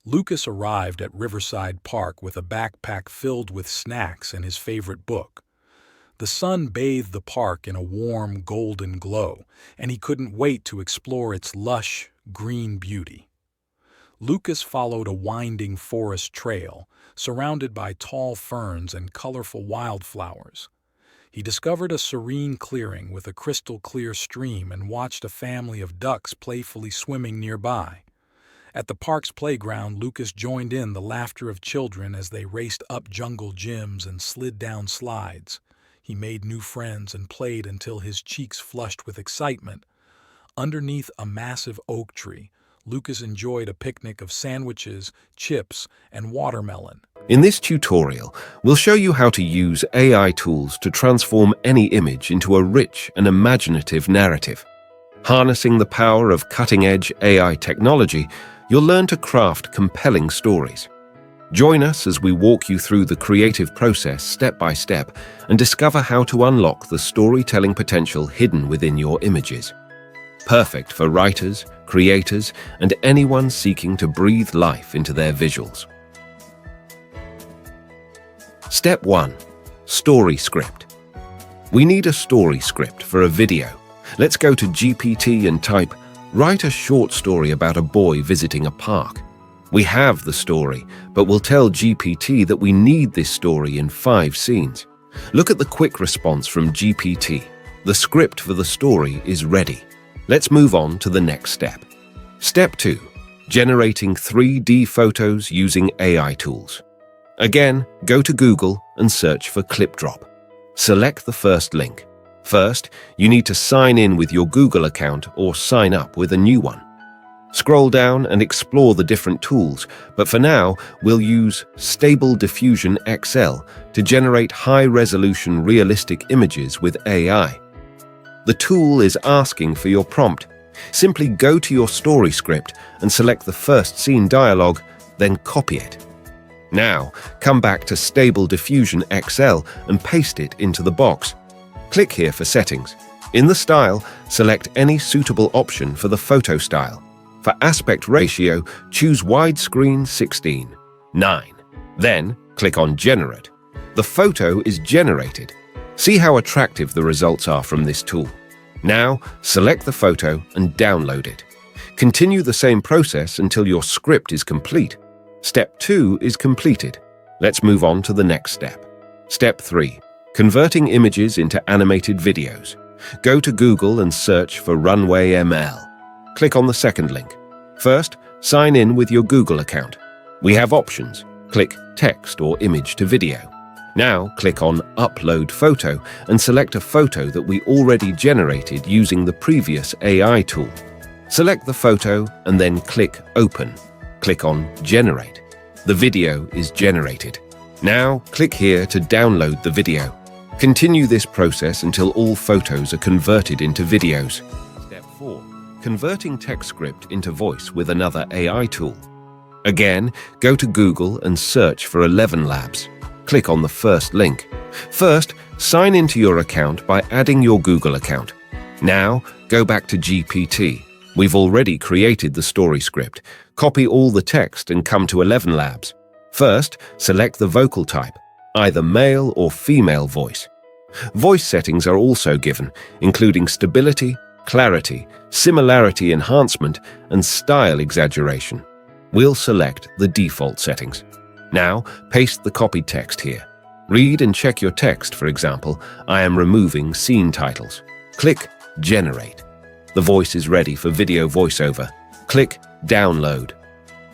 Lucas arrived at Riverside Park with a backpack filled with snacks and his favorite book. The sun bathed the park in a warm, golden glow, and he couldn't wait to explore its lush, green beauty. Lucas followed a winding forest trail, surrounded by tall ferns and colorful wildflowers. He discovered a serene clearing with a crystal-clear stream and watched a family of ducks playfully swimming nearby. At the park's playground, Lucas joined in the laughter of children as they raced up jungle gyms and slid down slides. He made new friends and played until his cheeks flushed with excitement. Underneath a massive oak tree, Lucas enjoyed a picnic of sandwiches, chips, and watermelon. In this tutorial, we'll show you how to use AI tools to transform any image into a rich and imaginative narrative. Harnessing the power of cutting-edge AI technology, you'll learn to craft compelling stories. Join us as we walk you through the creative process step by step and discover how to unlock the storytelling potential hidden within your images. Perfect for writers, creators, and anyone seeking to breathe life into their visuals. Step 1. Story script. We need a story script for a video. Let's go to GPT and type, "Write a short story about a boy visiting a park." We have the story, but we'll tell GPT that we need this story in 5 scenes. Look at the quick response from GPT. The script for the story is ready. Let's move on to the next step. Step 2. Generating 3D photos using AI tools. Again, go to Google and search for ClipDrop. Select the first link. First, you need to sign in with your Google account or sign up with a new one. Scroll down and explore the different tools, but for now, we'll use Stable Diffusion XL to generate high-resolution realistic images with AI. The tool is asking for your prompt. Simply go to your story script and select the first scene dialogue, then copy it. Now, come back to Stable Diffusion XL and paste it into the box. Click here for settings. In the style, select any suitable option for the photo style. For aspect ratio, choose widescreen 16:9. Then, click on Generate. The photo is generated. See how attractive the results are from this tool. Now, select the photo and download it. Continue the same process until your script is complete. Step 2 is completed. Let's move on to the next step. Step 3. Converting images into animated videos. Go to Google and search for Runway ML. Click on the second link. First, sign in with your Google account. We have options. Click Text or Image to Video. Now, click on Upload Photo and select a photo that we already generated using the previous AI tool. Select the photo and then click Open. Click on Generate. The video is generated. Now, click here to download the video. Continue this process until all photos are converted into videos. Step 4. Converting text script into voice with another AI tool. Again, go to Google and search for 11 Labs. Click on the first link. First, sign into your account by adding your Google account. Now, go back to GPT. We've already created the story script. Copy all the text and come to 11 Labs. First, select the vocal type, either male or female voice. Voice settings are also given, including stability, clarity, similarity enhancement, and style exaggeration. We'll select the default settings. Now, paste the copied text here. Read and check your text, for example, I am removing scene titles. Click Generate. The voice is ready for video voiceover. Click Download.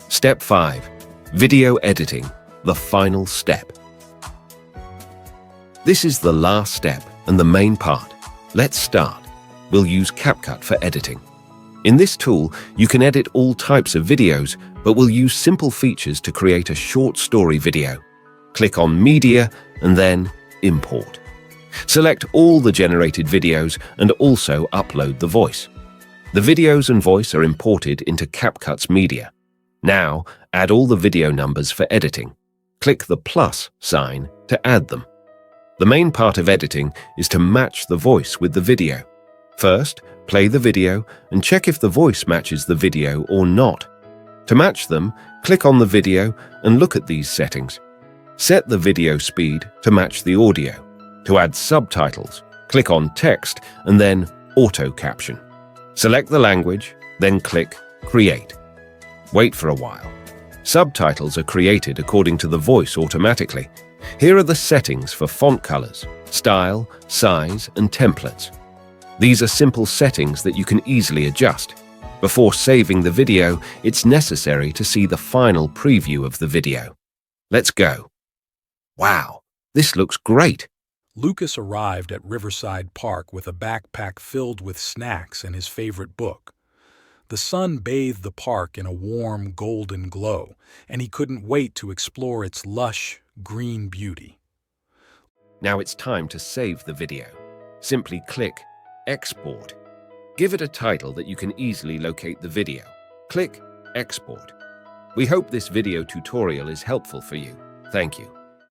Step 5. Video editing, the final step. This is the last step and the main part. Let's start. We'll use CapCut for editing. In this tool, you can edit all types of videos, but we'll use simple features to create a short story video. Click on Media and then Import. Select all the generated videos and also upload the voice. The videos and voice are imported into CapCut's media. Now, add all the video numbers for editing. Click the plus sign to add them. The main part of editing is to match the voice with the video. First, play the video and check if the voice matches the video or not. To match them, click on the video and look at these settings. Set the video speed to match the audio. To add subtitles, click on Text and then Auto Caption. Select the language, then click Create. Wait for a while. Subtitles are created according to the voice automatically. Here are the settings for font colors, style, size, and templates. These are simple settings that you can easily adjust. Before saving the video, it's necessary to see the final preview of the video. Let's go. Wow, this looks great. Lucas arrived at Riverside Park with a backpack filled with snacks and his favorite book. The sun bathed the park in a warm, golden glow, and he couldn't wait to explore its lush, green beauty. Now it's time to save the video. Simply click Export. Give it a title that you can easily locate the video. Click Export. We hope this video tutorial is helpful for you. Thank you.